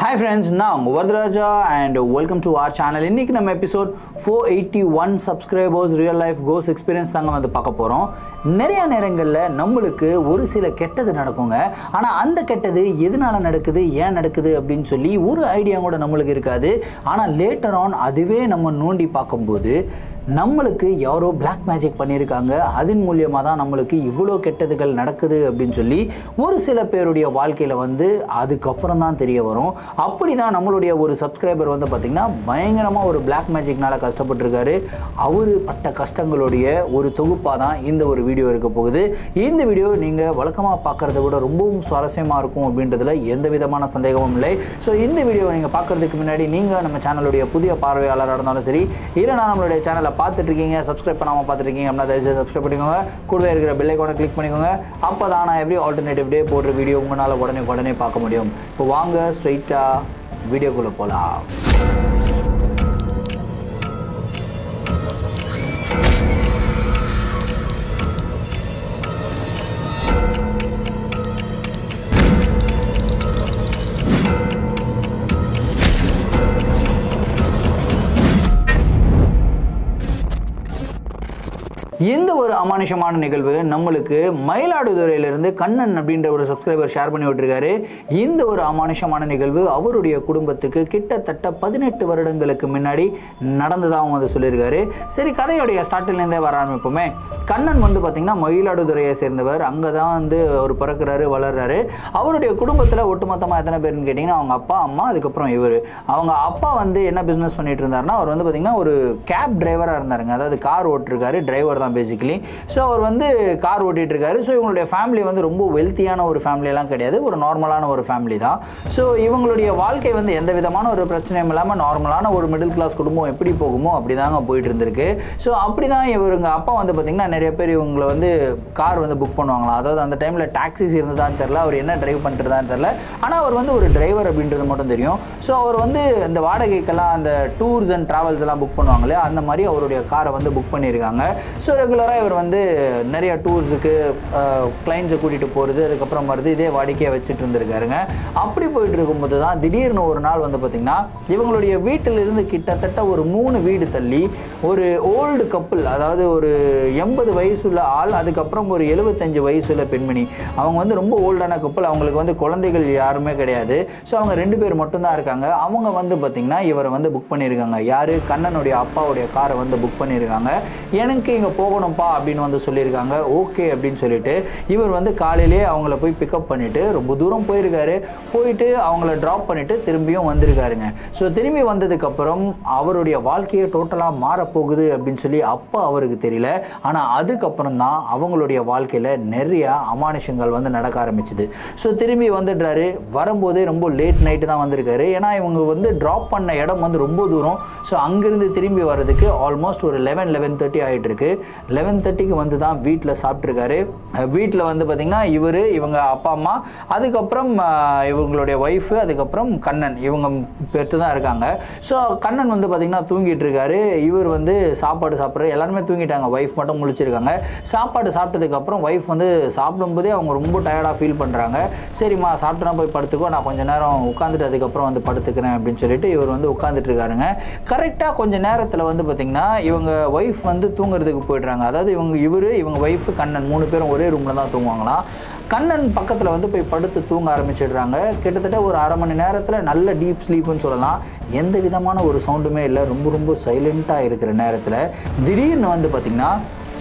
Hi friends, now Vardaraja and welcome to our channel. இன்னைக்கு நம்ம episode 481 subscribers real life ghost experience தாங்க வந்து பார்க்க போறோம். நிறைய நேரங்கள்ல நம்மளுக்கு ஒரு சில கெட்டது நடக்குங்க. ஆனா அந்த கெட்டது எதனால நடக்குது, ஏன் நடக்குது அப்படினு சொல்லி ஒரு ஐடியா கூட நம்மளுக்கு இருக்காது. ஆனா லேட்டர் ஆன் அதுவே நம்ம நோண்டி பார்க்கும்போது நம்மளுக்கு யாரோ black magic பண்ணியிருக்காங்க, அதன் மூலமா தான் நம்மளுக்கு இவ்வளோ கெட்டதுகள் நடக்குது அப்படின்னு சொல்லி ஒரு சில பேருடைய வாழ்க்கையில் வந்து அதுக்கப்புறம் தான் தெரிய வரும். அப்படி தான் நம்மளுடைய ஒரு சப்ஸ்கிரைபர் வந்து பார்த்திங்கன்னா பயங்கரமாக ஒரு black magicனால கஷ்டப்பட்டுருக்காரு. அவர் பட்ட கஷ்டங்களுடைய ஒரு தொகுப்பாக தான் இந்த ஒரு வீடியோ இருக்க போகுது. இந்த வீடியோ நீங்கள் வழக்கமாக பார்க்குறத விட ரொம்பவும் சுவாரஸ்யமாக இருக்கும் அப்படின்றதுல எந்த விதமான சந்தேகமும் இல்லை. ஸோ இந்த வீடியோவை நீங்கள் பார்க்குறதுக்கு முன்னாடி நீங்கள் நம்ம சேனலுடைய புதிய பார்வையாளராக இருந்தாலும் சரி, இல்லைனா நம்மளுடைய சேனலை பார்த்துட்டு இருக்கீங்க, சப்ஸ்கிரைப் பண்ணாமல் பார்த்துட்டு இருக்கீங்க அப்படின்னா தயவுசெய்து சப்ஸ்கிரைப் பண்ணிக்கோங்க. கூடவே இருக்கிற பெல் ஐகானை கிளிக் பண்ணிக்கோங்க. அப்போ தான் நான் எவ்ரி ஆல்டர்னேட்டிவ் டே போடுற வீடியோ உங்களால் உடனே பார்க்க முடியும். இப்போ வாங்க ஸ்ட்ரைட்டாக வீடியோக்குள்ளே போகலாம். இந்த ஒரு அமானுஷமான நிகழ்வு நம்மளுக்கு மயிலாடுதுறையிலிருந்து கண்ணன் அப்படின்ற ஒரு சப்ஸ்கிரைபர் ஷேர் பண்ணி விட்டுருக்காரு. இந்த ஒரு அமானுஷமான நிகழ்வு அவருடைய குடும்பத்துக்கு கிட்டத்தட்ட 18 வருடங்களுக்கு முன்னாடி நடந்ததாக வந்து சொல்லியிருக்காரு. சரி, கதையுடைய ஸ்டார்டிங்லேருந்தே வர ஆரம்பிப்போமே. கண்ணன் வந்து பார்த்திங்கன்னா மயிலாடுதுறையை சேர்ந்தவர். அங்கே தான் வந்து அவர் பிறக்கிறாரு, வளர்றாரு. அவருடைய குடும்பத்தில் ஒட்டுமொத்தமாக எத்தனை பேருன்னு கேட்டிங்கன்னா அவங்க அப்பா, அம்மா, அதுக்கப்புறம் இவர். அவங்க அப்பா வந்து என்ன பிஸ்னஸ் பண்ணிட்டு இருந்தாருன்னா, அவர் வந்து பார்த்திங்கன்னா ஒரு கேப் டிரைவராக இருந்தாருங்க. அதாவது கார் ஓட்டிருக்காரு, டிரைவர் தான் பேசிக்கலி. ஸோ அவர் வந்து கார் ஓட்டிட்டு இருக்காரு. ஸோ இவங்களுடைய ஃபேமிலி வந்து ரொம்ப வெல்த்தியான ஒரு ஃபேமிலியெல்லாம் கிடையாது, ஒரு நார்மலான ஒரு ஃபேமிலி தான். ஸோ இவங்களுடைய வாழ்க்கை வந்து எந்த விதமான ஒரு பிரச்சனையும் இல்லாமல் நார்மலான ஒரு மிடில் கிளாஸ் குடும்பம் எப்படி போகுமோ அப்படி தாங்க போயிட்டு இருந்திருக்கு. ஸோ அப்படி தான் இவருங்க அப்பா வந்து பார்த்திங்கன்னா நிறைய பேர் இவங்களை வந்து கார் வந்து புக் பண்ணுவாங்களாம். அதாவது அந்த டைமில் டாக்ஸிஸ் இருந்ததான்னு தெரில, அவர் என்ன டிரைவ் பண்ணுறதான்னு தெரில. ஆனால் அவர் வந்து ஒரு டிரைவர் அப்படின்றது மட்டும் தெரியும். ஸோ அவர் வந்து இந்த வாடகைக்கெல்லாம் அந்த டூர்ஸ் அண்ட் ட்ராவல்ஸ் எல்லாம் புக் பண்ணுவாங்களே, அந்த மாதிரி அவருடைய காரை வந்து புக் பண்ணியிருக்காங்க. ஸோ ரெகுலராக இவர் வந்து நிறைய டூர்ஸுக்கு கிளைண்ட்ஸை கூட்டிகிட்டு போகிறது, அதுக்கப்புறம் வருது, இதே வாடிக்கையாக வச்சுட்டு இருந்திருக்காருங்க. அப்படி போயிட்டு இருக்கும்போது தான் திடீர்னு ஒரு நாள் வந்து பார்த்திங்கன்னா இவங்களுடைய வீட்டிலிருந்து கிட்டத்தட்ட ஒரு 3 வீடு தள்ளி ஒரு ஓல்டு கப்புள், அதாவது ஒரு 80 வயசுள்ள ஆள், அதுக்கப்புறம் ஒரு 75 வயசுள்ள பெண்மணி. அவங்க வந்து ரொம்ப ஓல்டான கப்புள். அவங்களுக்கு வந்து குழந்தைகள் யாருமே கிடையாது. ஸோ அவங்க 2 பேர் மட்டும்தான் இருக்காங்க. அவங்க வந்து பார்த்திங்கன்னா இவரை வந்து புக் பண்ணியிருக்காங்க. யார்? கண்ணனுடைய அப்பாவுடைய காரை வந்து புக் பண்ணியிருக்காங்க. எனக்கு இங்கே போகணும்ப்பா அப்படின்னு வந்து சொல்லியிருக்காங்க. ஓகே அப்படின்னு சொல்லிட்டு இவர் வந்து காலையிலே அவங்கள போய் பிக்கப் பண்ணிவிட்டு ரொம்ப தூரம் போயிருக்காரு. போயிட்டு அவங்கள ட்ராப் பண்ணிவிட்டு திரும்பியும் வந்திருக்காருங்க. ஸோ திரும்பி வந்ததுக்கப்புறம் அவருடைய வாழ்க்கையை டோட்டலாக மாறப்போகுது அப்படின்னு சொல்லி அப்போ அவருக்கு தெரியல. ஆனால் அதுக்கப்புறம் தான் அவங்களுடைய வாழ்க்கையில் நிறைய அமானுஷங்கள் வந்து நடக்க ஆரம்பிச்சுது. ஸோ திரும்பி வந்துடுறாரு. வரும்போதே ரொம்ப லேட் நைட்டு தான் வந்திருக்காரு. ஏன்னா இவங்க வந்து ட்ராப் பண்ண இடம் வந்து ரொம்ப தூரம். ஸோ அங்கேருந்து திரும்பி வர்றதுக்கு ஆல்மோஸ்ட் ஒரு 11-11:30 ஆகிட்டு இருக்கு. 11:30க்கு வந்து தான் வீட்டில் சாப்பிட்ருக்காரு. வீட்டில் வந்து பார்த்திங்கன்னா இவங்க அப்பா, அம்மா, அதுக்கப்புறம் இவங்களுடைய ஒய்ஃபு, அதுக்கப்புறம் கண்ணன், இவங்க பெற்று தான் இருக்காங்க. ஸோ கண்ணன் வந்து பார்த்திங்கன்னா தூங்கிட்டு இருக்காரு. இவர் வந்து சாப்பாடு சாப்பிட்றாரு. எல்லாருமே தூங்கிட்டாங்க, ஒய்ஃப் மட்டும் முழிச்சிருக்காங்க. சாப்பாடு சாப்பிட்டதுக்கப்புறம் ஒய்ஃப் வந்து சாப்பிடும்போதே அவங்க ரொம்ப டயர்டாக ஃபீல் பண்ணுறாங்க. சரிம்மா சாப்பிட்டுனா போய் படுத்துக்கோ, நான் கொஞ்சம் நேரம் உட்காந்துட்டு அதுக்கப்புறம் வந்து படுத்துக்கிறேன் அப்படின்னு சொல்லிட்டு இவர் வந்து உட்காந்துட்டு இருக்காருங்க. கரெக்டாக கொஞ்சம் நேரத்தில் வந்து பார்த்திங்கன்னா இவங்க ஒய்ஃப் வந்து தூங்குறதுக்கு போயிடுறாங்க. அதாவது இவங்க ஒய்ஃபு, கண்ணன் 3 பேரும் ஒரே ரூமில் தான் தூங்குவாங்களாம். கண்ணன் பக்கத்தில் வந்து போய் படுத்து தூங்க ஆரம்பிச்சிடுறாங்க. கிட்டத்தட்ட ஒரு அரை மணி நேரத்தில் நல்ல டீப் ஸ்லீப்புன்னு சொல்லலாம். எந்த விதமான ஒரு சவுண்டுமே இல்லை. ரொம்ப சைலண்ட்டாக இருக்கிற நேரத்தில் திடீர்னு வந்து பார்த்திங்கன்னா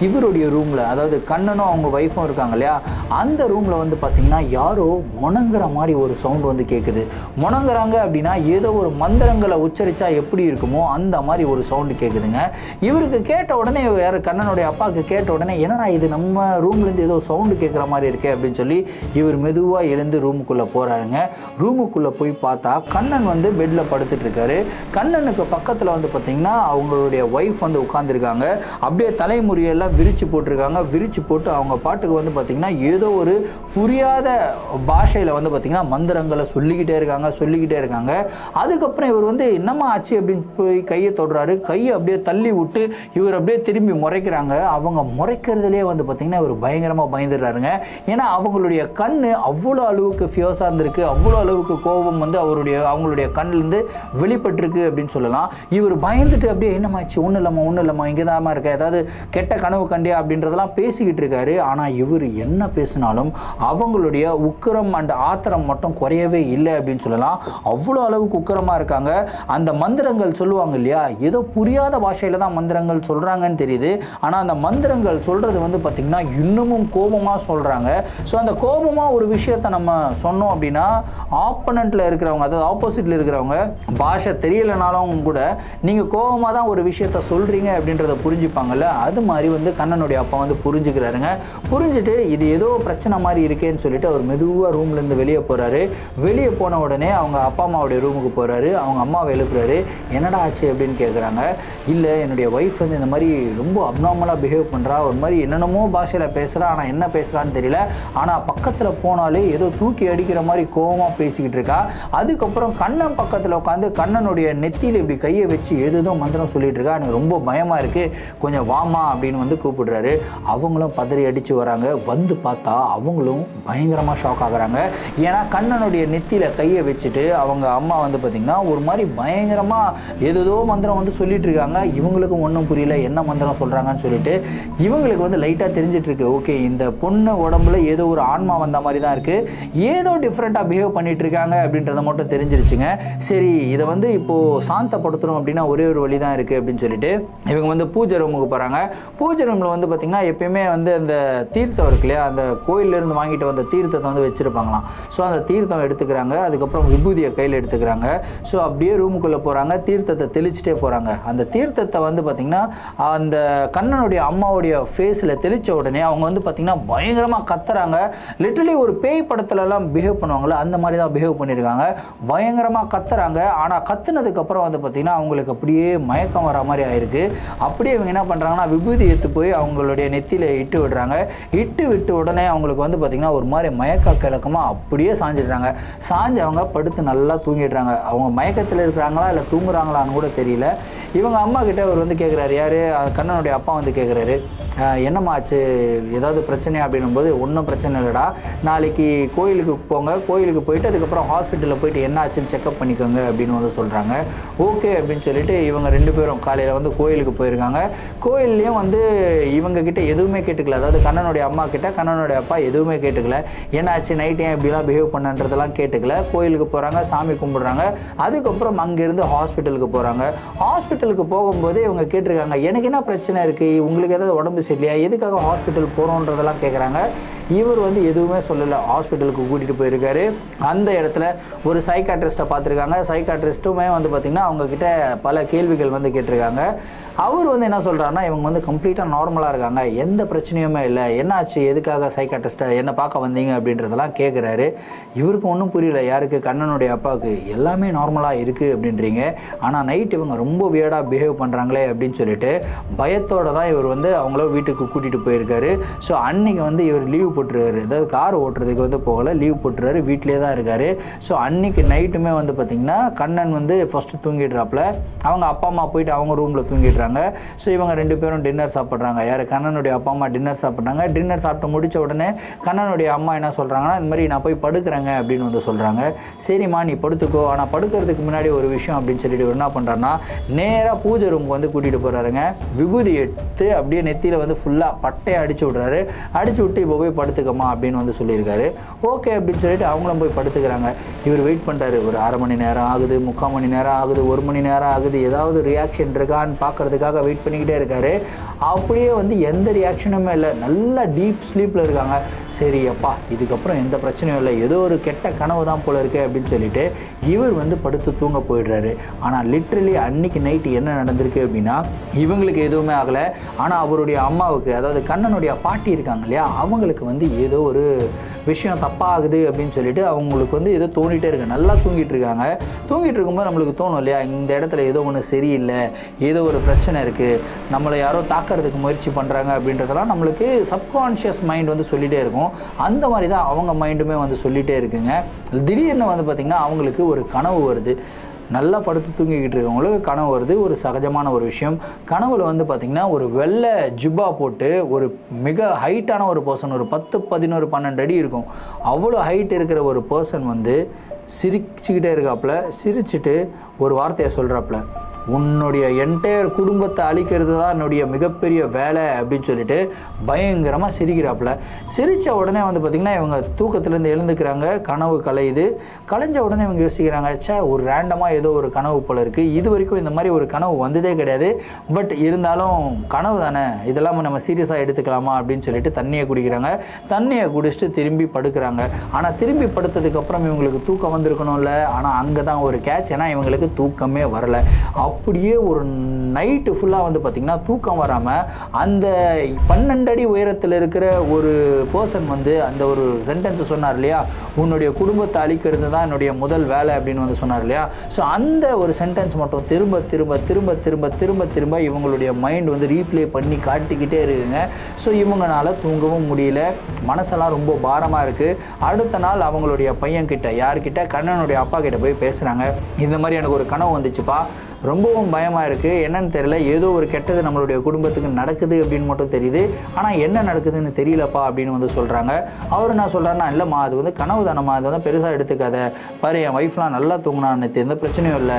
இவருடைய ரூமில், அதாவது கண்ணனும் அவங்க ஒய்ஃபும் இருக்காங்க இல்லையா, அந்த ரூமில் வந்து பார்த்திங்கன்னா யாரோ முணங்குற மாதிரி ஒரு சவுண்டு வந்து கேட்குது. முணங்குறாங்க அப்படின்னா ஏதோ ஒரு மந்திரங்களை உச்சரித்தா எப்படி இருக்குமோ அந்த மாதிரி ஒரு சவுண்டு கேட்குதுங்க. இவருக்கு கேட்ட உடனே, யார் கண்ணனுடைய அப்பாவுக்கு கேட்ட உடனே, என்னடா இது நம்ம ரூம்லேருந்து ஏதோ சவுண்டு கேட்குற மாதிரி இருக்கே அப்படின்னு சொல்லி இவர் மெதுவாக எழுந்து ரூமுக்குள்ளே போகிறாருங்க. ரூமுக்குள்ளே போய் பார்த்தா கண்ணன் வந்து பெட்டில் படுத்துட்டு இருக்காரு. கண்ணனுக்கு பக்கத்தில் வந்து பார்த்திங்கன்னா அவங்களுடைய ஒய்ஃப் வந்து உட்காந்துருக்காங்க. அப்படியே தலைமுறையெல்லாம் விரிச்சு போட்டிருக்காங்க. விரிச்சு போட்டு அவங்க பாட்டுக்கு வந்து பார்த்திங்கன்னா ஏதோ ஒரு புரியாத பாஷையில் வந்து பார்த்திங்கன்னா மந்திரங்களை சொல்லிக்கிட்டே இருக்காங்க. அதுக்கப்புறம் இவர் வந்து என்னம்மா ஆச்சு அப்படின்னு போய் கையை தொடுறாரு. கையை அப்படியே தள்ளி விட்டு இவர் அப்படியே திரும்பி முறைக்கிறாங்க. அவங்க முறைக்கிறதுலே வந்து பார்த்திங்கன்னா இவர் பயங்கரமாக பயந்துடுறாருங்க. ஏன்னா அவங்களுடைய கண் அவ்வளோ அளவுக்கு ஃபியர்ஸாக இருந்திருக்கு, அவ்வளோ அளவுக்கு கோபம் வந்து அவங்களுடைய கண்ணிலேருந்து வெளிப்பட்டிருக்கு அப்படின்னு சொல்லலாம். இவர் பயந்துட்டு அப்படியே என்னமாச்சு, ஒன்றும் இல்லைம்மா இங்கே தான் இருக்க, ஏதாவது கெட்ட கனவு கண்டியா அப்படின்றதெல்லாம் பேசிக்கிட்டு இருக்காரு. ஆனால் இவர் என்ன பேசினாலும் அவங்களுடைய உக்கிரம் அண்ட் ஆத்திரம் மட்டும் குறையவே இல்லை அப்படின்னு சொல்லலாம். அவ்வளோ அளவுக்கு உக்கிரமாக இருக்காங்க. அந்த மந்திரங்கள் சொல்லுவாங்க இல்லையா, ஏதோ புரியாத பாஷையில் தான் மந்திரங்கள் சொல்கிறாங்கன்னு தெரியுது. ஆனால் அந்த மந்திரங்கள் சொல்கிறது வந்து பார்த்திங்கன்னா இன்னமும் கோபமாக சொல்கிறாங்க. ஸோ அந்த கோபமாக ஒரு விஷயத்தை நம்ம சொன்னோம் அப்படின்னா ஆப்போனண்ட்டில் இருக்கிறவங்க, அதாவது ஆப்போசிட்டில் இருக்கிறவங்க பாஷை தெரியலைனாலும் கூட நீங்கள் கோபமாக தான் ஒரு விஷயத்த சொல்கிறீங்க அப்படின்றத புரிஞ்சுப்பாங்கல்ல. அது மாதிரி வந்து கண்ணனுடைய அப்பா வந்து புரிஞ்சுக்கிறாருங்க. புரிஞ்சுட்டு இது ஏதோ பிரச்சனை மாதிரி இருக்கேன்னு சொல்லிட்டு அவர் மெதுவாக ரூம்லேருந்து வெளியே போகிறாரு. வெளியே போன உடனே அவங்க அப்பா அம்மாவுடைய ரூமுக்கு போகிறாரு. அவங்க அம்மாவை எழுப்புறாரு. என்னடா ஆச்சு அப்படின்னு கேட்குறாங்க. இல்லை, என்னுடைய ஒய்ஃப் வந்து இந்த மாதிரி ரொம்ப அப்நார்மலாக பிஹேவ் பண்ணுறா, ஒரு மாதிரி என்னென்னமோ பாஷையில் பேசுகிறா, ஆனால் என்ன பேசுகிறான்னு தெரியல, ஆனால் பக்கத்தில் போனாலே ஏதோ தூக்கி அடிக்கிற மாதிரி கோவமாக பேசிக்கிட்டு இருக்கா. அதுக்கப்புறம் கண்ணன் பக்கத்தில் உட்காந்து கண்ணனுடைய நெத்தியில் இப்படி கையை வச்சு ஏதோ மந்திரம் சொல்லிட்டு இருக்கா. எனக்கு ரொம்ப பயமாக இருக்குது, கொஞ்சம் வாமா அப்படின்னு வந்து கூப்பிடுறாரு. அவங்களும் பதறி அடித்து வராங்க. வந்து பார்த்தா அவங்களும் பயங்கரமாக ஷாக் ஆகுறாங்க. ஏன்னா கண்ணனுடைய நெத்தியில் கையை வச்சுட்டு அவங்க அம்மா வந்து பார்த்திங்கன்னா ஒரு மாதிரி பயங்கரமாக ஏதோ மந்திரம் வந்து சொல்லிட்டு இருக்காங்க. இவங்களுக்கும் ஒன்றும் புரியல என்ன மந்திரம் சொல்கிறாங்கன்னு சொல்லிட்டு. இவங்களுக்கு வந்து லைட்டாக தெரிஞ்சிட்டு இருக்கு, ஓகே இந்த பொண்ணு உடம்புல ஏதோ ஒரு ஆன்மா வந்த மாதிரி தான் இருக்குது, ஏதோ டிஃப்ரெண்ட்டாக பிஹேவ் பண்ணிட்டு இருக்காங்க அப்படின்றத மட்டும் தெரிஞ்சிருச்சுங்க. சரி, இதை வந்து இப்போது சாந்தப்படுத்தணும் அப்படின்னா ஒரே ஒரு வழி தான் இருக்குது அப்படின்னு சொல்லிட்டு இவங்க வந்து பூஜை ரூமுக்கு போகிறாங்க. பூஜை ரூமில் வந்து பார்த்திங்கன்னா எப்பயுமே வந்து அந்த தீர்த்தம் இருக்கு இல்லையா, அந்த கோயிலேருந்து வாங்கிட்டு வந்த தீர்த்தத்தை வந்து வச்சுருப்பாங்களாம். ஸோ அந்த தீர்த்தம் எடுத்துக்கிறாங்க. அதுக்கப்புறம் விபூதியை கையில் எடுத்துக்கிறாங்க. ஸோ அப்படியே ரூமுக்குள்ளே போகிறாங்க. தீர்த்தத்தை தெளிச்சுட்டே போகிறாங்க. அந்த தீர்த்தத்தை வந்து பார்த்திங்கன்னா அந்த கண்ணனுடைய அம்மாவுடைய ஃபேஸில் தெளித்த உடனே அவங்க வந்து பார்த்திங்கன்னா பயங்கரமாக கத்துறாங்க. லிட்டரலி ஒரு பேய் படத்துலலாம் பிஹேவ் பண்ணுவாங்களே அந்த மாதிரி தான் பிஹேவ் பண்ணியிருக்காங்க. பயங்கரமாக கத்துறாங்க. ஆனால் கத்துனதுக்கப்புறம் வந்து பார்த்திங்கன்னா அவங்களுக்கு அப்படியே மயக்கம் வர மாதிரி ஆயிருக்கு. அப்படியே இவங்க என்ன பண்ணுறாங்கன்னா விபூதி எடுத்து போய் அவங்களுடைய நெத்தியில் இட்டு விடுறாங்க. இட்டு விட்டு உடனே அவங்களுக்கு வந்து பார்த்திங்கன்னா ஒரு மாதிரி மயக்க கிழக்கமாக அப்படியே சாஞ்சிடுறாங்க. சாஞ்சு அவங்க படுத்து நல்லா தூங்கிடுறாங்க. அவங்க மயக்கத்தில் இருக்கிறாங்களா இல்லை தூங்குறாங்களான்னு கூட தெரியல. இவங்க அம்மா கிட்ட அவர் வந்து கேட்குறாரு, யார் கண்ணனுடைய அப்பா வந்து கேட்குறாரு, என்னம்மா ஆச்சு, ஏதாவது பிரச்சனை அப்படின்னும் போது ஒன்றும் பிரச்சனை இல்லைடா, நாளைக்கு கோயிலுக்கு போங்க, கோயிலுக்கு போயிட்டு அதுக்கப்புறம் ஹாஸ்பிட்டலில் போயிட்டு என்ன ஆச்சுன்னு செக்அப் பண்ணிக்கோங்க அப்படின்னு வந்து சொல்கிறாங்க. ஓகே அப்படின்னு சொல்லிட்டு இவங்க ரெண்டு பேரும் காலையில் வந்து கோயிலுக்கு போயிருக்காங்க. கோயில்லையும் வந்து இவங்க கிட்ட எதுவுமே கேட்டுக்கல, அதாவது கண்ணனுடைய அம்மா கிட்ட கண்ணனுடைய அப்பா எதுவுமே கேட்டுக்கல. என்னாச்சு, நைட் ஏன் இப்படிலாம் பிஹேவ் பண்ணன்றதெல்லாம் கேட்டுக்கல. கோயிலுக்கு போகிறாங்க, சாமி கும்பிடுறாங்க. அதுக்கப்புறம் அங்கேருந்து ஹாஸ்பிட்டலுக்கு போகிறாங்க. ஹாஸ்பிட்டலுக்கு போகும்போது இவங்க கேட்டிருக்காங்க, எனக்கு என்ன பிரச்சனை இருக்குது, உங்களுக்கு ஏதாவது உடம்பு சரியில்லையா, எதுக்காக ஹாஸ்பிட்டல் போகிறோன்றதெல்லாம் கேட்குறாங்க. இவர் வந்து எதுவுமே சொல்லலை. ஹாஸ்பிட்டலுக்கு கூட்டிகிட்டு போயிருக்காரு. அந்த இடத்துல ஒரு சைக்காட்ரிஸ்ட்டை பார்த்துருக்காங்க. சைக்காட்ரிஸ்ட்டுமே வந்து பார்த்திங்கன்னா அவங்கக்கிட்ட பல கேள்விகள் வந்து கேட்டிருக்காங்க. அவர் வந்து என்ன சொல்கிறாருன்னா, இவங்க வந்து கம்ப்ளீட்டாக நார்மலாக இருக்காங்க, எந்த பிரச்சனையுமே இல்லை, என்னாச்சு, எதுக்காக சைக்காட்ரிஸ்ட்டை என்ன பார்க்க வந்தீங்க அப்படின்றதெல்லாம் கேட்குறாரு. இவருக்கு ஒன்றும் புரியல, யாருக்கு, கண்ணனுடைய அப்பாவுக்கு. எல்லாமே நார்மலாக இருக்குது அப்படின்றீங்க, ஆனால் நைட் இவங்க ரொம்ப வியர்டாக பிஹேவ் பண்ணுறாங்களே அப்படின்னு சொல்லிட்டு பயத்தோடு தான் இவர் வந்து அவங்கள வீட்டுக்கு கூட்டிகிட்டு போயிருக்காரு. ஸோ அன்றைக்கி வந்து இவர் லீவ் போட்டுருக்காரு, அதாவது கார் ஓட்டுறதுக்கு வந்து போகலை, லீவ் போட்டுருக்காரு, வீட்டிலே தான் இருக்கார். ஸோ அன்றைக்கி நைட்டுமே வந்து பார்த்திங்கன்னா கண்ணன் வந்து ஃபஸ்ட்டு தூங்கிடுறாப்புல, அவங்க அப்பா அம்மா போயிட்டு அவங்க ரூமில் தூங்கிடுறாங்க. ஸோ இவங்க ரெண்டு பேரும் டின்னர் சாப்பிட்றாங்க. யார், கண்ணனுடைய அப்பா அம்மா டின்னர் சாப்பிட்றாங்க. டின்னர் சாப்பிட்டு முடித்த உடனே கண்ணனுடைய அம்மா என்ன சொல்கிறாங்கன்னா, இந்த மாதிரி நான் போய் படுக்கிறேங்க அப்படின்னு வந்து சொல்கிறாங்க. சரிம்மா நீ படுத்துக்கோ, ஆனால் படுக்கிறதுக்கு முன்னாடி ஒரு விஷயம் அப்படின்னு சொல்லிட்டு என்ன பண்ணுறாருன்னா நேராக பூஜை ரூமுக்கு வந்து கூட்டிகிட்டு போகிறாருங்க. விபூதி எடுத்து அப்படியே நெத்தியில் வந்து ஃபுல்லாக பட்டையை அடிச்சு விட்றாரு. அடிச்சு விட்டு இப்போ போய் படுத்துக்கம்மா அப்படின்னு வந்து சொல்லியிருக்காரு. ஓகே அப்படின்னு சொல்லிட்டு அவங்களும் போய் படுத்துக்கிறாங்க. இவர் வெயிட் பண்ணுறாரு. ஒரு அரை மணி நேரம் ஆகுது, 3/4 மணி நேரம் ஆகுது, 1 மணி நேரம் ஆகுது, ஏதாவது ரியாக்ஷன் இருக்கான்னு பார்க்கறதுக்காக வெயிட் பண்ணிக்கிட்டே இருக்காரு. அப்படியே வந்து எந்த ரியாக்ஷனுமே இல்லை, நல்லா டீப் ஸ்லீப்பில் இருக்காங்க. சரி அப்பா இதுக்கப்புறம் எந்த பிரச்சனையும் இல்லை, ஏதோ ஒரு கெட்ட கனவு தான் போல இருக்கு அப்படின்னு சொல்லிட்டு இவர் வந்து படுத்து தூங்க போயிடுறாரு. ஆனால் லிட்ரலி அன்னைக்கு நைட்டு என்ன நடந்திருக்கு அப்படின்னா, இவங்களுக்கு எதுவுமே ஆகலை, ஆனால் அவருடைய அம்மாவுக்கு, அதாவது கண்ணனுடைய பாட்டி இருக்காங்க இல்லையா, அவங்களுக்கு வந்து வந்து ஏதோ ஒரு விஷயம் தப்பாகுது அப்படின்னு சொல்லிட்டு அவங்களுக்கு வந்து ஏதோ தோண்டிகிட்டே இருக்கு. நல்லா தூங்கிட்டு இருக்காங்க. தூங்கிட்டு இருக்கும்போது நம்மளுக்கு தோணும் இல்லையா, இந்த இடத்துல ஏதோ ஒன்று சரியில்லை, ஏதோ ஒரு பிரச்சனை இருக்குது, நம்மளை யாரோ தாக்கிறதுக்கு முயற்சி பண்ணுறாங்க அப்படின்றதெல்லாம் நம்மளுக்கு சப்கான்ஷியஸ் மைண்ட் வந்து சொல்லிகிட்டே இருக்கும். அந்த மாதிரி தான் அவங்க மைண்டுமே வந்து சொல்லிகிட்டே இருக்குங்க. திடீர்னு வந்து பார்த்திங்கன்னா அவங்களுக்கு ஒரு கனவு வருது. நல்லா படுத்து தூங்கிக்கிட்டு இருக்கவங்களுக்கு கனவு வருது. ஒரு சகஜமான ஒரு விஷயம். கனவுல வந்து பார்த்திங்கன்னா ஒரு வெள்ளை ஜிப்பா போட்டு ஒரு மிக ஹைட்டான ஒரு பர்சன், ஒரு 10, 11, 12 அடி இருக்கும், அவ்வளோ ஹைட் இருக்கிற ஒரு பர்சன் வந்து சிரிச்சுக்கிட்டே இருக்காப்புல. சிரிச்சுட்டு ஒரு வார்த்தையை சொல்கிறாப்புல, உன்னுடைய என்டையர் குடும்பத்தை அழிக்கிறது தான் என்னுடைய மிகப்பெரிய வேலை அப்படின்னு சொல்லிட்டு பயங்கரமாக சிரிக்கிறாப்புல. சிரித்த உடனே வந்து பார்த்திங்கன்னா இவங்க தூக்கத்துலேருந்து எழுந்துக்கிறாங்க. கனவு கலையுது. கலைஞ்ச உடனே இவங்க யோசிக்கிறாங்க, ஒரு ரேண்டமாக ஏதோ ஒரு கனவு போல் இருக்குது, இது வரைக்கும் இந்த மாதிரி ஒரு கனவு வந்ததே கிடையாது, பட் இருந்தாலும் கனவு தானே, இதெல்லாம் நம்ம சீரியஸாக எடுத்துக்கலாமா அப்படின்னு சொல்லிட்டு தண்ணியை குடிக்கிறாங்க. தண்ணியை குடிச்சிட்டு திரும்பி படுக்கிறாங்க. ஆனால் திரும்பி படுத்ததுக்கப்புறம் இவங்களுக்கு தூக்கம் வந்திருக்கணும்ல. ஆனால் அங்கே தான் ஒரு கேட்ச். ஏன்னா இவங்களுக்கு தூக்கமே வரலை. அப்படியே ஒரு நைட்டு ஃபுல்லாக வந்து பார்த்திங்கன்னா தூக்கம் வராமல் அந்த 12 அடி உயரத்தில் இருக்கிற ஒரு பர்சன் வந்து அந்த ஒரு சென்டென்ஸை சொன்னார் இல்லையா, உன்னுடைய குடும்பத்தை அழிக்கிறது தான் என்னுடைய முதல் வேலை அப்படின்னு வந்து சொன்னார் இல்லையா. ஸோ அந்த ஒரு சென்டென்ஸ் மட்டும் திரும்ப திரும்ப திரும்ப திரும்ப திரும்ப திரும்ப இவங்களுடைய மைண்ட் வந்து ரீப்ளே பண்ணி காட்டிக்கிட்டே இருக்குங்க. ஸோ இவங்களால தூங்கவும் முடியல. மனசெல்லாம் ரொம்ப பாரமாக இருக்குது. அடுத்த நாள் அவங்களுடைய பையன்கிட்ட, யார்கிட்ட, கண்ணனுடைய அப்பா கிட்ட போய் பேசுகிறாங்க. இந்த மாதிரி எனக்கு ஒரு கனவு வந்துச்சுப்பா, ரொம்பவும் பயமாக இருக்குது, என்னன்னு தெரியல, ஏதோ ஒரு கெட்டது நம்மளுடைய குடும்பத்துக்கு நடக்குது அப்படின்னு மட்டும் தெரியுது, ஆனால் என்ன நடக்குதுன்னு தெரியலப்பா அப்படின்னு வந்து சொல்கிறாங்க. அவர் என்ன சொல்கிறாருன்னா, இல்லைம்மா அது வந்து கனவு தானம்மா, அது வந்து பெருசாக எடுத்துக்காத, பாரு என் ஒய்ஃப்லாம் நல்லா தூங்கினான்னு, எந்த பிரச்சனையும் இல்லை,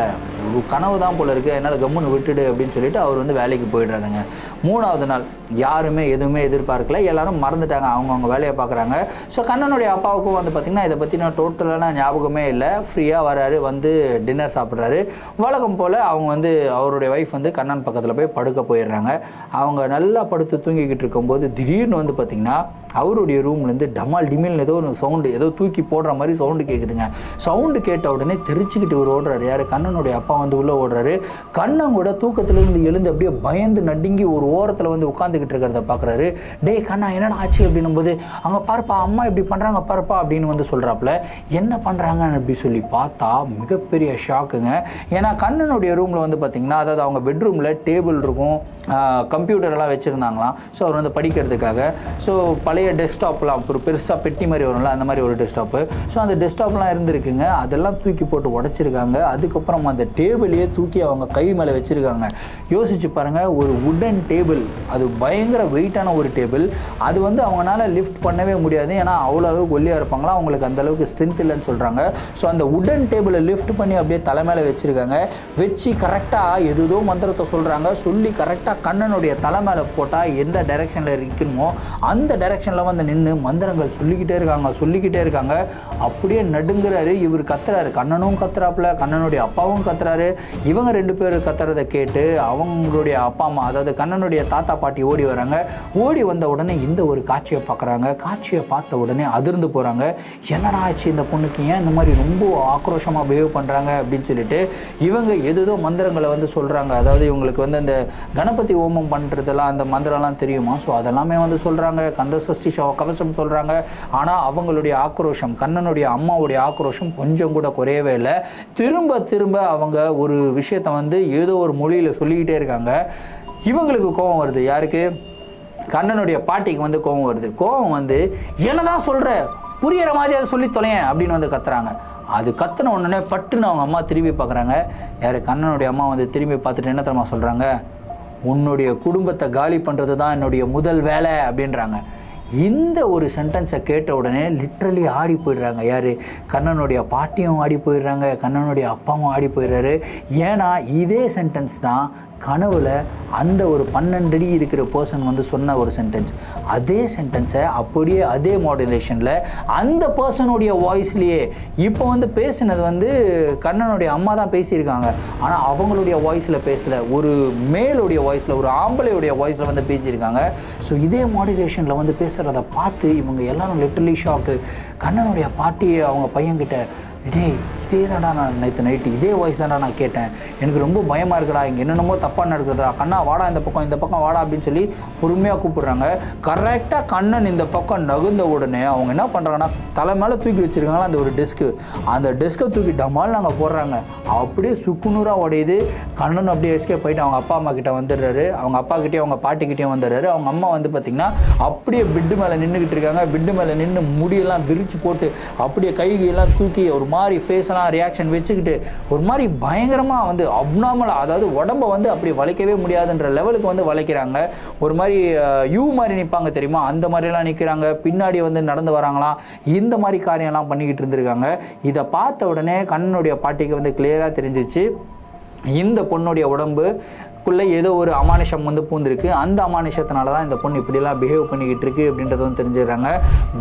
கனவு தான் போல இருக்குது, என்னால் கம்முன்னு விட்டுடு அப்படின்னு சொல்லிட்டு அவர் வந்து வேலைக்கு போயிடுறாருங்க. 3வது நாள் யாருமே எதுவுமே எதிர்பார்க்கல, எல்லாரும் மறந்துட்டாங்க, அவங்கவுங்க வேலையை பார்க்குறாங்க. ஸோ கண்ணனுடைய அப்பாவுக்கும் வந்து பார்த்திங்கன்னா இதை பற்றின டோட்டலான ஞாபகமே இல்லை. ஃப்ரீயாக வராரு, வந்து டின்னர் சாப்பிட்றாரு. வழக்கம் போல் அவங்க வந்து அவருடைய ஒய்ஃப் வந்து கண்ணன் பக்கத்தில் போய் படுக்க போயிடுறாங்க. அவங்க நல்லா படுத்து தூங்கிக்கிட்டு இருக்கும்போது திடீர்னு வந்து பார்த்திங்கன்னா அவருடைய ரூம்லேருந்து டமால் டிமில்னு ஏதோ ஒரு சவுண்டு, ஏதோ தூக்கி போடுற மாதிரி சவுண்டு கேட்குதுங்க. சவுண்டு கேட்ட உடனே தெரிச்சுக்கிட்டு இவர் ஓடுறாரு. யார்? கண்ணனுடைய அப்பா வந்து உள்ளே ஓடுறாரு. கண்ணன் கூட தூக்கத்துலேருந்து எழுந்து அப்படியே பயந்து நடுங்கி ஒரு ஓரத்தில் வந்து உட்காந்துக்கிட்டு இருக்கிறத பார்க்குறாரு. டே கண்ணா என்னடா ஆச்சு அப்படின்னும் போது, அங்கே பாருப்பா அம்மா இப்படி பண்ணுறாங்க பாருப்பா அப்படின்னு வந்து சொல்கிறாப்புல. என்ன பண்ணுறாங்கன்னு அப்படி சொல்லி பார்த்தா மிகப்பெரிய ஷாக்குங்க. ஏன்னா கண்ணனுடைய ரூமில் வந்து பார்த்திங்கன்னா, அதாவது அவங்க பெட்ரூமில் டேபிள் இருக்கும், கம்ப்யூட்டரெல்லாம் வச்சுருந்தாங்களாம். ஸோ அவர் வந்து படிக்கிறதுக்காக. ஸோ பழைய டெஸ்க்டாப்லாம் ஒரு பெருசாக பெட்டி மாதிரி வரும்ல, அந்த மாதிரி ஒரு டெஸ்க்டாப்பு. ஸோ அந்த டெஸ்க்டாப்லாம் இருந்திருக்குங்க. அதெல்லாம் தூக்கி போட்டு உடச்சிருக்காங்க. அதுக்கப்புறம் அந்த டேபிளையே தூக்கி அவங்க கை மேலே வச்சுருக்காங்க. யோசிச்சு பாருங்கள், ஒரு வுடன் டேபிள், அது பயங்கர வெயிட்டான ஒரு டேபிள். அது வந்து அவங்களால லிஃப்ட் பண்ணவே முடியாது, ஏன்னா அவ்வளோ அளவுக்கு ஒல்லியாக இருப்பாங்களா, அவங்களுக்கு அந்த அளவுக்கு ஸ்ட்ரென்த் இல்லைன்னு சொல்கிறாங்க. ஸோ அந்த வுடன் டேபிளை லிஃப்ட் பண்ணி அப்படியே தலை மேலே வச்சுருக்காங்க. வச்சு கரெக்டாக ஏதோ மந்திரத்தை சொல்கிறாங்க. சொல்லி கரெக்டாக கண்ணனுடைய தலை மேலே போட்டால் எந்த டைரெக்ஷனில் இருக்கணுமோ அந்த டைரெக்ஷனில் வந்து நின்று மந்திரங்கள் சொல்லிக்கிட்டே இருக்காங்க. அப்படியே நடுங்கிறாரு. இவர் கத்துறாரு, கண்ணனும் கத்துறாப்புல, கண்ணனுடைய அப்பாவும் கத்துறாரு. இவங்க 2 பேர் கத்துறதை கேட்டு அவங்களுடைய அப்பா அம்மா, அதாவது கண்ணனுடைய தாத்தா பாட்டி ஓடி வராங்க. ஓடி வந்த உடனே இந்த ஒரு காட்சியை பார்க்குறாங்க. காட்சியை பார்த்த உடனே அதிர்ந்து போகிறாங்க. என்னடா ஆச்சு இந்த பொண்ணுக்கு, ஏன் இந்த மாதிரி ரொம்ப ஆக்ரோஷமாக பிஹேவ் பண்ணுறாங்க அப்படின்னு சொல்லிட்டு இவங்க ஏதோ மந்திரங்களை வந்து சொல்கிறாங்க. அதாவது இவங்களுக்கு வந்து அந்த கணபதி ஹோமம் பண்ணுறதெல்லாம் அந்த மந்திரம்லாம் தெரியுமா, ஸோ அதெல்லாமே வந்து சொல்கிறாங்க. கந்த சஷ்டி கவசம் சொல்கிறாங்க. ஆனால் அவங்களுடைய ஆக்ரோஷம், கண்ணனுடைய அம்மாவுடைய ஆக்ரோஷம் கொஞ்சம் கூட குறையவே இல்லை. திரும்ப திரும்ப அவங்க ஒரு விஷயத்தை வந்து ஏதோ ஒரு மொழியில் சொல்லிக்கிட்டே இருக்காங்க. இவங்களுக்கு கோபம் வருது. யாருக்கு? கண்ணனுடைய பாட்டிக்கு வந்து கோபம் வருது. கோபம் வந்து, என்னதான் சொல்கிற, புரியிற மாதிரி அதை சொல்லி தொலையேன் அப்படின்னு வந்து கத்துறாங்க. அது கத்துன உடனே பட்டுன்னு அவங்க அம்மா திரும்பி பார்க்குறாங்க. யார்? கண்ணனுடைய அம்மா வந்து திரும்பி பார்த்துட்டு என்ன தெரியுமா சொல்கிறாங்க, உன்னுடைய குடும்பத்தை காலி பண்ணுறது தான் என்னுடைய முதல் வேலை அப்படின்றாங்க. இந்த ஒரு சென்டென்ஸை கேட்ட உடனே லிட்ரலி ஆடி போயிடுறாங்க. யார்? கண்ணனுடைய பாட்டியும் ஆடி போயிடுறாங்க, கண்ணனுடைய அப்பாவும் ஆடி போயிடுறாரு. ஏன்னா இதே சென்டென்ஸ் தான் கனவுல அந்த ஒரு 12 அடி இருக்கிற பர்சன் வந்து சொன்ன ஒரு சென்டென்ஸ். அதே சென்டென்ஸை அப்படியே அதே மாடுலேஷனில் அந்த பர்சனுடைய வாய்ஸ்லேயே இப்போ வந்து பேசினது வந்து கண்ணனுடைய அம்மா தான் பேசியிருக்காங்க. ஆனால் அவங்களுடைய வாய்ஸில் பேசலை, ஒரு மேலுடைய வாய்ஸில், ஒரு ஆம்பளையுடைய வாய்ஸில் வந்து பேசியிருக்காங்க. ஸோ இதே மாடுலேஷனில் வந்து பேசுகிறத பார்த்து இவங்க எல்லாரும் லிட்டரலி ஷாக்கு. கண்ணனுடைய பாட்டி அவங்க பையன்கிட்ட, டேய் இதே தான்டா நான் நேற்று நைட்டு இதே வாய்ஸ் தான்டா நான் கேட்டேன், எனக்கு ரொம்ப பயமாக இருக்குடா, இங்கே என்னென்னமோ தப்பாக நடக்குதுடா, கண்ணா வாடா இந்த பக்கம் வாடா அப்படின்னு சொல்லி பொறுமையாக கூப்பிடுறாங்க. கரெக்டாக கண்ணன் இந்த பக்கம் நகுந்த உடனே அவங்க என்ன பண்ணுறாங்கன்னா தலை மேலே தூக்கி வச்சுருக்காங்களா அந்த ஒரு டெஸ்க்கு, அந்த டெஸ்க்கை தூக்கி டமால் நாங்கள் போடுறாங்க. அப்படியே சுக்குநூறாக உடையுது. கண்ணன் அப்படியே எஸ்கேப் போயிட்டு அவங்க அப்பா அம்மா கிட்டே வந்துடுறாரு. அவங்க அப்பா கிட்டேயும் அவங்க பாட்டிக்கிட்டேயும் வந்துடுறாரு. அவங்க அம்மா வந்து பார்த்திங்கன்னா அப்படியே பெட்டு மேலே நின்றுக்கிட்டு இருக்காங்க. பெட்டு மேலே நின்று முடியெல்லாம் விரிச்சு போட்டு அப்படியே கைகையெல்லாம் தூக்கி ஒரு மாதிரி ஃபேஸெல்லாம் ரியாக்ஷன் வச்சுக்கிட்டு ஒரு மாதிரி பயங்கரமாக வந்து அப்நார்மலாக, அதாவது உடம்பை வந்து அப்படி வளைக்கவே முடியாதுன்ற லெவலுக்கு வந்து வளைக்கிறாங்க. ஒரு மாதிரி யூ மாதிரி நிற்பாங்க தெரியுமா, அந்த மாதிரிலாம் நிற்கிறாங்க. பின்னாடி வந்து நடந்து வராங்களாம். இந்த மாதிரி காரியம்லாம் பண்ணிக்கிட்டு இருந்திருக்காங்க. இதை பார்த்த உடனே கண்ணனுடைய பாட்டிக்கு வந்து கிளியராக தெரிஞ்சிச்சு இந்த பொண்ணுடைய உடம்புக்குள்ளே ஏதோ ஒரு அமானுஷம் வந்து பூந்திருக்கு. அந்த அமானுஷத்தினால தான் இந்த பொண்ணு இப்படிலாம் பிஹேவ் பண்ணிக்கிட்டு இருக்கு அப்படின்றது வந்து தெரிஞ்சுக்கிறாங்க.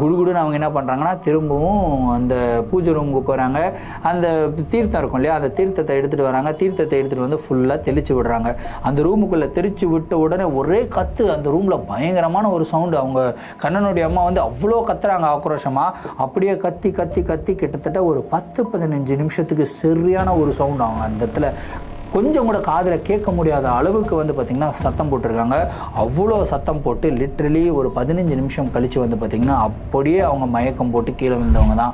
குடுகுடுன்னு அவங்க என்ன பண்ணுறாங்கன்னா திரும்பவும் அந்த பூஜை ரூமுக்கு போகிறாங்க. அந்த தீர்த்தம் இருக்கும் இல்லையா, அந்த தீர்த்தத்தை எடுத்துகிட்டு வராங்க. தீர்த்தத்தை எடுத்துகிட்டு வந்து ஃபுல்லாக தெளித்து விடுறாங்க. அந்த ரூமுக்குள்ளே தெளித்து விட்ட உடனே ஒரே கத்து, அந்த ரூமில் பயங்கரமான ஒரு சவுண்டு. அவங்க கண்ணனுடைய அம்மா வந்து அவ்வளோ கத்துறாங்க ஆக்ரோஷமாக. அப்படியே கத்தி கத்தி கத்தி கிட்டத்தட்ட ஒரு 10-15 நிமிஷத்துக்கு சரியான ஒரு சவுண்டு. அவங்க அந்த இடத்துல கொஞ்சம் கூட காதில் கேட்க முடியாத அளவுக்கு வந்து பார்த்திங்கன்னா சத்தம் போட்டிருக்காங்க. அவ்வளோ சத்தம் போட்டு லிட்ரலி ஒரு 15 நிமிஷம் கழித்து வந்து பார்த்திங்கன்னா அப்படியே அவங்க மயக்கம் போட்டு கீழே விழுந்தவங்க தான்.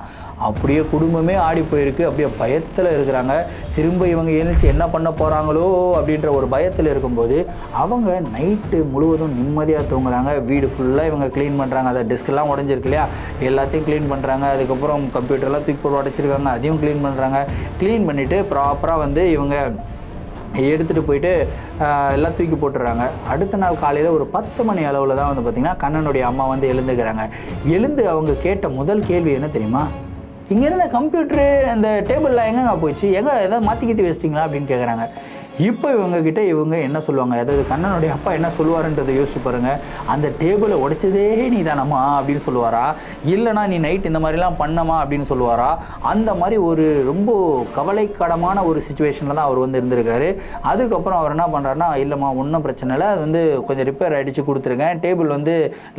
அப்படியே குடும்பமே ஆடி போயிருக்கு. அப்படியே பயத்தில் இருக்கிறாங்க. திரும்ப இவங்க எழுந்துச்சு என்ன பண்ண போகிறாங்களோ அப்படின்ற ஒரு பயத்தில் இருக்கும்போது அவங்க நைட்டு முழுவதும் நிம்மதியாக தூங்குறாங்க. வீடு ஃபுல்லாக இவங்க க்ளீன் பண்ணுறாங்க. அதை டெஸ்க்கெல்லாம் உடஞ்சிருக்கு இல்லையா, எல்லாத்தையும் க்ளீன் பண்ணுறாங்க. அதுக்கப்புறம் கம்ப்யூட்டர்லாம் தூக்கி போட்டு உடச்சிருக்காங்க, அதையும் க்ளீன் பண்ணுறாங்க. க்ளீன் பண்ணிவிட்டு ப்ராப்பராக வந்து இவங்க எடுத்துகிட்டு போயிட்டு எல்லாம் தூக்கி போட்டுடுறாங்க. அடுத்த நாள் காலையில் ஒரு 10 மணி அளவில் தான் வந்து பார்த்திங்கன்னா கண்ணனுடைய அம்மா வந்து எழுந்துக்கிறாங்க. எழுந்து அவங்க கேட்ட முதல் கேள்வி என்ன தெரியுமா, இங்கே இருந்த கம்ப்யூட்டரு அந்த டேபிளில் எங்கேங்க போயிடுச்சு, எதாவது மாற்றிக்கிட்டு வச்சிட்டிங்களா அப்படின்னு கேட்குறாங்க. இப்போ இவங்ககிட்ட இவங்க என்ன சொல்லுவாங்க, அதாவது கண்ணனுடைய அப்பா என்ன சொல்லுவாருன்றதை யோசிச்சு பாருங்கள். அந்த டேபிளை உடைச்சதே நீ தானம்மா அப்படின்னு சொல்லுவாரா, இல்லைனா நீ நைட் இந்த மாதிரிலாம் பண்ணமா அப்படின்னு சொல்லுவாரா. அந்த மாதிரி ஒரு ரொம்ப கவலைக்கிடமான ஒரு சுச்சுவேஷனில் தான் அவர் வந்து இருந்திருக்காரு. அதுக்கப்புறம் அவர் என்ன பண்ணுறாருனா, இல்லைம்மா ஒன்றும் பிரச்சனை இல்லை, அது வந்து கொஞ்சம் ரிப்பேர் அடித்து கொடுத்துருக்கேன், டேபிள் வந்து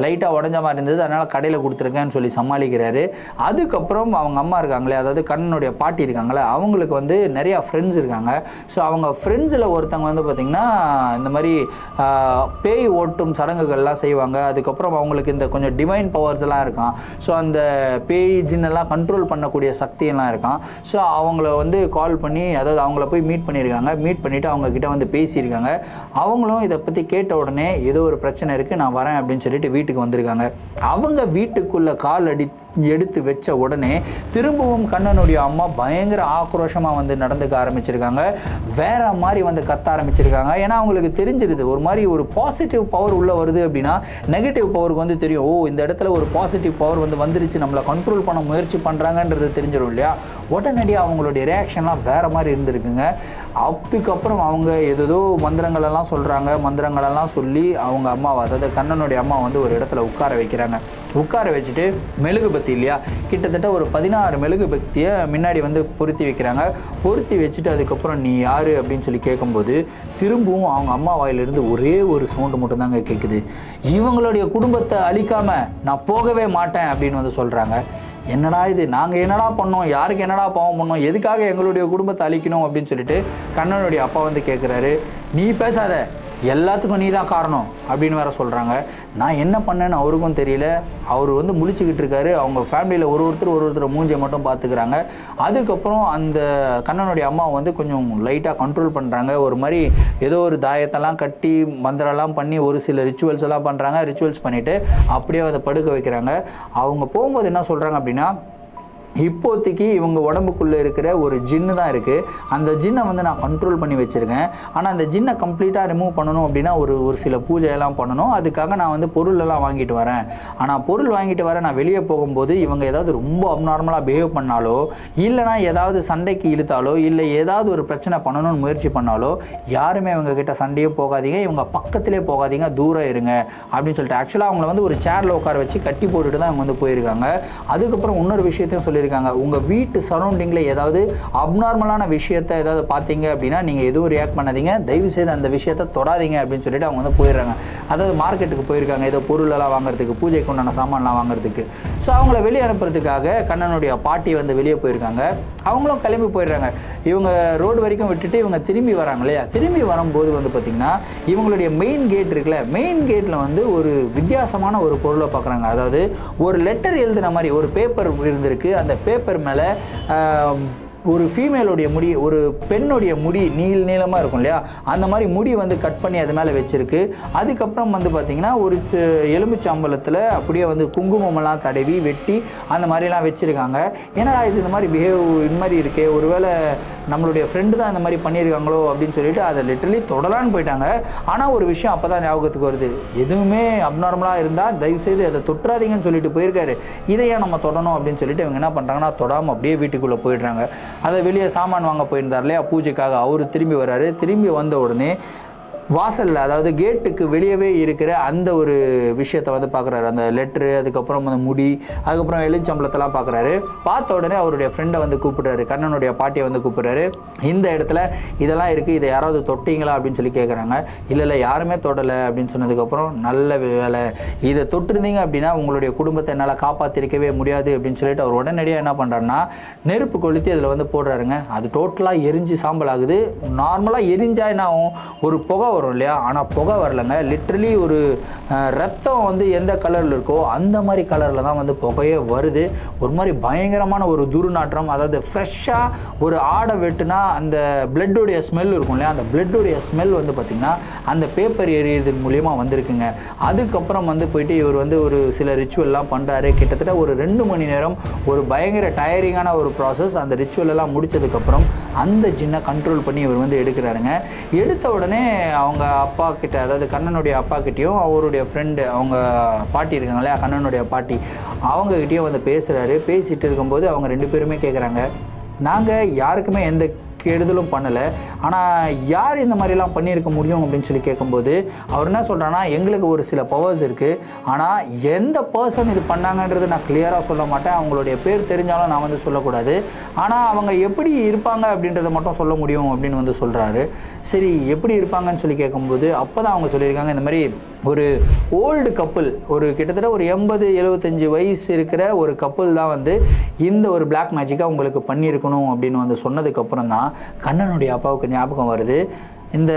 லைட்டாக உடஞ்ச மாதிரி இருந்தது, அதனால் கடையில் கொடுத்துருக்கேன்னு சொல்லி சமாளிக்கிறாரு. அதுக்கப்புறம் அவங்க அம்மா இருக்காங்களே, அதாவது கண்ணனுடைய பாட்டி இருக்காங்களே, அவங்களுக்கு வந்து நிறையா ஃப்ரெண்ட்ஸ் இருக்காங்க. ஸோ அவங்க ஃப்ரெண்ட்ஸில் ஒருத்தவங்க வந்து பார்த்திங்கன்னா இந்த மாதிரி பேய் ஓட்டும் சடங்குகள்லாம் செய்வாங்க. அதுக்கப்புறம் அவங்களுக்கு இந்த கொஞ்சம் டிவைன் பவர்ஸ் எல்லாம் இருக்கான். ஸோ அந்த பேய் ஜின்னெல்லாம் கண்ட்ரோல் பண்ணக்கூடிய சக்தியெல்லாம் இருக்கான். ஸோ அவங்கள வந்து கால் பண்ணி, அதாவது அவங்கள போய் மீட் பண்ணியிருக்காங்க. மீட் பண்ணிவிட்டு அவங்கக்கிட்ட வந்து பேசியிருக்காங்க. அவங்களும் இதை பற்றி கேட்ட உடனே ஏதோ ஒரு பிரச்சனை இருக்குது, நான் வரேன் அப்படின்னு சொல்லிட்டு வீட்டுக்கு வந்திருக்காங்க. அவங்க வீட்டுக்குள்ளே கால் எடுத்து வச்ச உடனே திரும்பவும் கண்ணனுடைய அம்மா பயங்கர ஆக்ரோஷமாக வந்து நடந்துக்க ஆரம்பிச்சிருக்காங்க. வேற மாதிரி வந்து கத்த ஆரம்பிச்சிருக்காங்க. ஏன்னா அவங்களுக்கு தெரிஞ்சிருது ஒரு மாதிரி ஒரு பாசிட்டிவ் பவர் உள்ளே வருது அப்படின்னா நெகட்டிவ் பவருக்கு வந்து தெரியும், ஓ இந்த இடத்துல ஒரு பாசிட்டிவ் பவர் வந்து வந்துருச்சு, நம்மளை கண்ட்ரோல் பண்ண முயற்சி பண்ணுறாங்கன்றது தெரிஞ்சிடும் இல்லையா. உடனடியாக அவங்களுடைய ரியாக்ஷன்லாம் வேறு மாதிரி இருந்திருக்குங்க. அதுக்கப்புறம் அவங்க ஏதோ மந்திரங்களெல்லாம் சொல்கிறாங்க. மந்திரங்களெல்லாம் சொல்லி அவங்க அம்மாவை, அதாவது கண்ணனுடைய அம்மா வந்து ஒரு இடத்துல உட்கார வைக்கிறாங்க. உட்கார வச்சுட்டு மெழுகுபத்தி இல்லையா, கிட்டத்தட்ட ஒரு 16 மெழுகுபத்தியை முன்னாடி வந்து பொருத்தி வைக்கிறாங்க. பொருத்தி வச்சுட்டு அதுக்கப்புறம் நீ யார் அப்படின்னு சொல்லி கேட்கும்போது திரும்பவும் அவங்க அம்மா வாயிலிருந்து ஒரே ஒரு சவுண்டு மட்டும்தாங்க கேட்குது, இவங்களுடைய குடும்பத்தை அழிக்காமல் நான் போகவே மாட்டேன் அப்படின்னு வந்து சொல்கிறாங்க. என்னடா இது, நாங்கள் என்னடா பண்ணோம், யாருக்கு என்னடா பாவம் பண்ணோம், எதுக்காக எங்களுடைய குடும்பத்தை அழிக்கணும் அப்படின்னு சொல்லிட்டு கண்ணனுடைய அப்பா வந்து கேட்குறாரு. நீ பேசாத, எல்லாத்துக்கும் நீ தான் காரணம் அப்படின்னு வேற சொல்கிறாங்க. நான் என்ன பண்ணேன்னு அவருக்கும் தெரியல. அவர் வந்து முழிச்சுக்கிட்டு இருக்காரு. அவங்க ஃபேமிலியில் ஒருத்தர் மூஞ்சியை மட்டும் பார்த்துக்கிறாங்க. அதுக்கப்புறம் அந்த கண்ணனுடைய அம்மா வந்து கொஞ்சம் லைட்டாக கண்ட்ரோல் பண்ணுறாங்க. ஒரு மாதிரி ஏதோ ஒரு தாயத்தெல்லாம் கட்டி மந்திரம்லாம் பண்ணி ஒரு சில ரிச்சுவல்ஸ் எல்லாம் பண்ணுறாங்க. ரிச்சுவல்ஸ் பண்ணிவிட்டு அப்படியே அதை படுக்க வைக்கிறாங்க. அவங்க போகும்போது என்ன சொல்கிறாங்க அப்படின்னா, இப்போதைக்கு இவங்க உடம்புக்குள்ளே இருக்கிற ஒரு ஜின்னு தான் இருக்குது, அந்த ஜின்னை வந்து நான் கண்ட்ரோல் பண்ணி வச்சுருக்கேன். ஆனால் அந்த ஜின்னை கம்ப்ளீட்டாக ரிமூவ் பண்ணணும் அப்படின்னா ஒரு சில பூஜையெல்லாம் பண்ணணும். அதுக்காக நான் வந்து பொருளெல்லாம் வாங்கிட்டு வரேன். ஆனால் பொருள் வாங்கிட்டு வர நான் வெளியே போகும்போது இவங்க ஏதாவது ரொம்ப அப்நார்மலாக பிஹேவ் பண்ணாலோ, இல்லைனா ஏதாவது சண்டைக்கு இழுத்தாலோ, இல்லை ஏதாவது ஒரு பிரச்சனை பண்ணணும்னு முயற்சி பண்ணாலோ யாருமே இவங்க கிட்ட சண்டையும் போகாதீங்க, இவங்க பக்கத்திலே போகாதீங்க, தூரம் இருங்க அப்படின்னு சொல்லிட்டு ஆக்சுவலாக அவங்கள வந்து ஒரு சேரில் உட்கார வச்சு கட்டி போட்டுட்டு தான் அவங்க வந்து போயிருக்காங்க. அதுக்கப்புறம் இன்னொரு விஷயத்தையும் சொல்லியிருக்காங்க. சொல்லியிருக்காங்க, உங்கள் வீட்டு சரௌண்டிங்கில் ஏதாவது அப்நார்மலான விஷயத்தை ஏதாவது பார்த்தீங்க அப்படின்னா நீங்கள் எதுவும் ரியாக்ட் பண்ணாதீங்க, தயவுசெய்து அந்த விஷயத்தை தொடாதீங்க அப்படின்னு சொல்லிட்டு அவங்க வந்து போயிடுறாங்க. அதாவது மார்க்கெட்டுக்கு போயிருக்காங்க ஏதோ பொருளெல்லாம் வாங்குறதுக்கு, பூஜைக்கு உண்டான சாமான்லாம் வாங்குறதுக்கு. ஸோ அவங்கள வெளியே அனுப்புறதுக்காக கண்ணனுடைய பாட்டி வந்து வெளியே போயிருக்காங்க. அவங்களும் கிளம்பி போயிடுறாங்க. இவங்க ரோடு வரைக்கும் விட்டுட்டு இவங்க திரும்பி வராங்க இல்லையா, திரும்பி வரும்போது வந்து பார்த்திங்கன்னா இவங்களுடைய மெயின் கேட் இருக்குல்ல, மெயின் கேட்டில் வந்து ஒரு வித்தியாசமான ஒரு பொருளை பார்க்குறாங்க. அதாவது ஒரு லெட்டர் எழுதுன மாதிரி ஒரு பேப்பர் இருந்திருக்கு. அந்த பேப்பர் மேலே ஒரு ஃபீமேலுடைய முடி, ஒரு பெண்ணுடைய முடி நீளமாக இருக்கும் இல்லையா, அந்த மாதிரி முடி வந்து கட் பண்ணி அது மேலே வச்சுருக்கு. அதுக்கப்புறம் வந்து பார்த்திங்கன்னா ஒரு எலுமிச்சம்பழத்தில் அப்படியே வந்து குங்குமமெல்லாம் தடவி வெட்டி அந்த மாதிரிலாம் வச்சுருக்காங்க. ஏன்னா இது இந்த மாதிரி இந்த மாதிரி இருக்கே, ஒருவேளை நம்மளுடைய ஃப்ரெண்டு தான் இந்த மாதிரி பண்ணியிருக்காங்களோ அப்படின்னு சொல்லிட்டு அதை லிட்டரலி தொடலான்னு போயிட்டாங்க. ஆனால் ஒரு விஷயம் அப்போ தான் ஞாபகத்துக்கு வருது, எதுவுமே அப்நார்மலாக இருந்தால் தயவுசெய்து அதை தொற்றாதீங்கன்னு சொல்லிட்டு போயிருக்காரு, இதையே நம்ம தொடணும் அப்படின்னு சொல்லிட்டு இவங்க என்ன பண்ணுறாங்கன்னா தொடாமல் அப்படியே வீட்டுக்குள்ளே போயிடுறாங்க. அதை வெளியே சாமான் வாங்க போயிருந்தார் இல்லையா பூஜைக்காக, அவர் திரும்பி வர்றாரு. திரும்பி வந்த உடனே வாசலில், அதாவது கேட்டுக்கு வெளியவே இருக்கிற அந்த ஒரு விஷயத்தை வந்து பார்க்குறாரு. அந்த லெட்ரு, அதுக்கப்புறம் அந்த முடி, அதுக்கப்புறம் எலுமிச்சம்பழத்தெல்லாம் பார்க்குறாரு. பார்த்த உடனே அவருடைய ஃப்ரெண்டை வந்து கூப்பிட்றாரு, கண்ணனுடைய பாட்டியை வந்து கூப்பிட்றாரு. இந்த இடத்துல இதெல்லாம் இருக்குது, இதை யாராவது தொட்டிங்களா அப்படின்னு சொல்லி கேட்குறாங்க. இல்லை யாருமே தொடலை அப்படின்னு சொன்னதுக்கப்புறம், நல்ல வேலை, இதை தொட்டிருந்தீங்க அப்படின்னா உங்களுடைய குடும்பத்தை என்னால் காப்பாற்றிருக்கவே முடியாது அப்படின்னு சொல்லிட்டு அவர் உடனடியாக என்ன பண்ணுறாருன்னா நெருப்பு கொளுத்தி அதில் வந்து போடுறாருங்க. அது டோட்டலாக எரிஞ்சு சாம்பல் ஆகுது. நார்மலாக எரிஞ்சா என்ன ஆகும், ஒரு புகை வரும் இல்லையா, ஆனால் புகை வரலைங்க. லிட்ரலி ஒரு ரத்தம் வந்து எந்த கலரில் இருக்கோ அந்த மாதிரி கலரில் தான் வந்து புகையே வருது. ஒரு மாதிரி பயங்கரமான ஒரு துர்நாற்றம். அதாவது ஃப்ரெஷ்ஷாக ஒரு ஆடை வெட்டுனா அந்த பிளட்டுடைய ஸ்மெல் இருக்கும் இல்லையா, அந்த பிளட்டுடைய ஸ்மெல் வந்து பார்த்திங்கன்னா அந்த பேப்பர் எரியறதன் மூலியமாக வந்திருக்குங்க. அதுக்கப்புறம் வந்து போயிட்டு இவர் வந்து ஒரு சில ரிச்சுவல்லாம் பண்ணுறாரு. கிட்டத்தட்ட ஒரு 2 மணி நேரம் ஒரு பயங்கர டயரிங்கான ஒரு ப்ராசஸ். அந்த ரிச்சுவல் எல்லாம் முடிச்சதுக்கப்புறம் அந்த ஜின்னை கண்ட்ரோல் பண்ணி இவர் வந்து எடுக்கிறாருங்க. எடுத்த உடனே அவங்க அப்பா கிட்ட, அதாவது கண்ணனுடைய அப்பா கிட்டேயும் அவருடைய ஃப்ரெண்டு, அவங்க பாட்டி இருக்காங்க இல்லையா, கண்ணனுடைய பாட்டி, அவங்கக்கிட்டேயும் வந்து பேசுகிறாரு. பேசிகிட்டு இருக்கும்போது அவங்க 2 பேருமே கேட்குறாங்க, நாங்கள் யாருக்குமே எந்த கெடுதலும் பண்ணலை, ஆனால் யார் இந்த மாதிரிலாம் பண்ணியிருக்க முடியும் அப்படின்னு சொல்லி கேட்கும்போது அவர் என்ன சொல்கிறான்னா, எங்களுக்கு ஒரு சில பவர்ஸ் இருக்குது, ஆனால் எந்த பர்சன் இது பண்ணாங்கன்றது நான் கிளியராக சொல்ல மாட்டேன், அவங்களுடைய பேர் தெரிஞ்சாலும் நான் வந்து சொல்லக்கூடாது, ஆனால் அவங்க எப்படி இருப்பாங்க அப்படின்றத மட்டும் சொல்ல முடியும் அப்படின்னு வந்து சொல்கிறாரு. சரி எப்படி இருப்பாங்கன்னு சொல்லி கேட்கும்போது அப்போ தான் அவங்க சொல்லியிருக்காங்க, இந்த மாதிரி ஒரு ஓல்டு கப்புள், ஒரு கிட்டத்தட்ட ஒரு 80-75 வயசு இருக்கிற ஒரு கப்புள் தான் வந்து இந்த ஒரு பிளாக் மேஜிக்காக உங்களுக்கு பண்ணியிருக்கணும் அப்படின்னு வந்து சொன்னதுக்கப்புறம் தான் கண்ணனுடைய அப்பாவுக்கு ஞாபகம் வருது. இந்த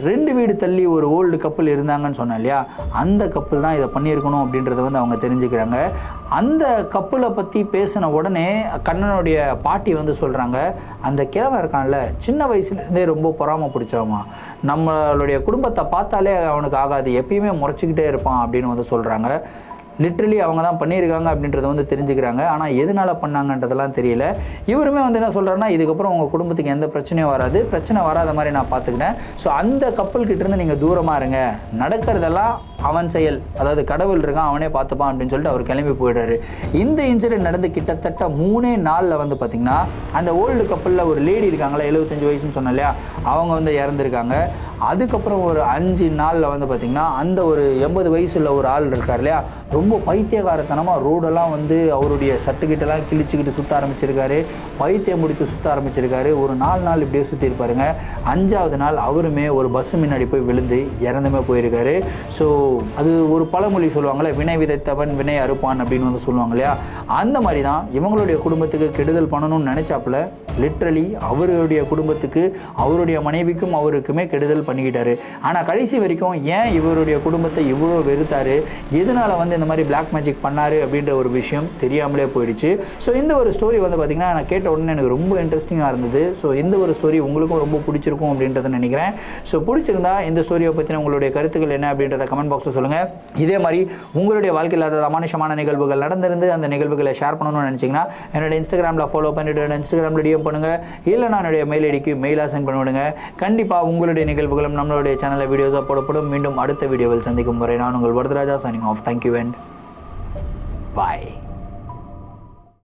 2 வீடு தள்ளி ஒரு ஓல்டு கப்புள் இருந்தாங்கன்னு சொன்னேன் இல்லையா, அந்த கப்புள் தான் இதை பண்ணியிருக்கணும் அப்படின்றத வந்து அவங்க தெரிஞ்சுக்கிறாங்க. அந்த கப்புளை பற்றி பேசின உடனே கண்ணனுடைய பாட்டி வந்து சொல்கிறாங்க, அந்த கிழவன் இருக்கான்ல சின்ன வயசுலேருந்தே ரொம்ப பொறாமை பிடிச்சவமா, நம்மளுடைய குடும்பத்தை பார்த்தாலே அவனுக்கு ஆகாது, எப்பயுமே முறைச்சிக்கிட்டே இருப்பான் அப்படின்னு வந்து சொல்கிறாங்க. லிட்ரலி அவங்க தான் பண்ணியிருக்காங்க அப்படின்றத வந்து தெரிஞ்சுக்கிறாங்க. ஆனால் எதனால் பண்ணாங்கன்றதெல்லாம் தெரியல. இவருமே வந்து என்ன சொல்கிறாருன்னா, இதுக்கப்புறம் உங்கள் குடும்பத்துக்கு எந்த பிரச்சனையும் வராது, பிரச்சனை வராத மாதிரி நான் பார்த்துக்கிட்டேன், ஸோ அந்த கப்பல்கிட்டேருந்து நீங்கள் தூரமாக இருங்க, நடக்கிறதெல்லாம் அவன் செயல், அதாவது கடவுள் இருக்கான் அவனே பார்த்துப்பான் அப்படின்னு சொல்லிட்டு அவர் கிளம்பி போயிடுறாரு. இந்த இன்சிடென்ட் நடந்து கிட்டத்தட்ட 3 நாளில் வந்து பார்த்திங்கன்னா அந்த ஓல்டு கப்பலில் ஒரு லேடி இருக்காங்களா, 75 வயசுன்னு சொன்னேன் இல்லையா, அவங்க வந்து இறந்துருக்காங்க. அதுக்கப்புறம் ஒரு 5 நாளில் வந்து பார்த்திங்கன்னா அந்த ஒரு 80 வயசுள்ள ஒரு ஆள் இருக்கார் இல்லையா, ரொம்ப பைத்தியகாரத்தனமாக ரோடெல்லாம் வந்து அவருடைய சட்டுக்கிட்டெல்லாம் கிழிச்சிக்கிட்டு சுற்ற ஆரம்பிச்சிருக்காரு, பைத்தியம் முடிச்சு சுற்ற ஆரம்பிச்சிருக்காரு. ஒரு 4 நாள் இப்படியே சுற்றி இருப்பாருங்க. 5ஆவது நாள் அவருமே ஒரு பஸ் முன்னாடி போய் விழுந்து இறந்துமே போயிருக்காரு. ஸோ அது ஒரு பழமொழி சொல்லுவாங்களே, வினை விதைத்தவன் வினை அறுப்பான் அப்படின்னு வந்து சொல்லுவாங்க இல்லையா, அந்த மாதிரி தான் இவங்களுடைய குடும்பத்துக்கு கெடுதல் பண்ணணும்னு நினச்சாப்புல லிட்ரலி அவருடைய குடும்பத்துக்கு, அவருடைய மனைவிக்கும் அவருக்குமே கெடுதல் பண்ணிக்கிட்டாரு. ஆனால் கடைசி வரைக்கும் ஏன் இவருடைய குடும்பத்தை இவ்வளோ வெறுத்தாரு, எதனால் வந்து இந்த மாதிரி பிளாக் மேஜிக் பண்ணார் அப்படின்ற ஒரு விஷயம் தெரியாமலே போயிடுச்சு. ஸோ இந்த ஒரு ஸ்டோரி வந்து பார்த்திங்கன்னா நான் கேட்ட உடனே எனக்கு ரொம்ப இன்ட்ரெஸ்டிங்காக இருந்தது. ஸோ இந்த ஒரு ஸ்டோரி உங்களுக்கும் ரொம்ப பிடிச்சிருக்கும் அப்படின்றத நினைக்கிறேன். ஸோ பிடிச்சிருந்தா இந்த ஸ்டோரியை பற்றின உங்களுடைய கருத்துக்கள் என்ன அப்படின்றத கமெண்ட் பாக்ஸில் சொல்லுங்கள். இதே மாதிரி உங்களுடைய வாழ்க்கையில் அதாவது அமானுஷமான நிகழ்வுகள் நடந்திருந்து அந்த நிகழ்வுகளை ஷேர் பண்ணணும்னு நினச்சிங்கன்னா என்னோட இன்ஸ்டாகிராமில் ஃபாலோ பண்ணிவிட்டு இன்ஸ்டாகிராமில் டிஎம் பண்ணுங்கள், இல்லை நான் என்னுடைய மெயில் ஐடிக்கு மெயிலாக சென்ட் பண்ணிவிடுங்க. கண்டிப்பாக உங்களுடைய நிகழ்வுகளும் நம்மளுடைய சேனலில் வீடியோஸாக போடப்படும். மீண்டும் அடுத்த வீடியோவில் சந்திக்கும் வரை நான் உங்கள் Varadaraja signing off. Thank you and bye.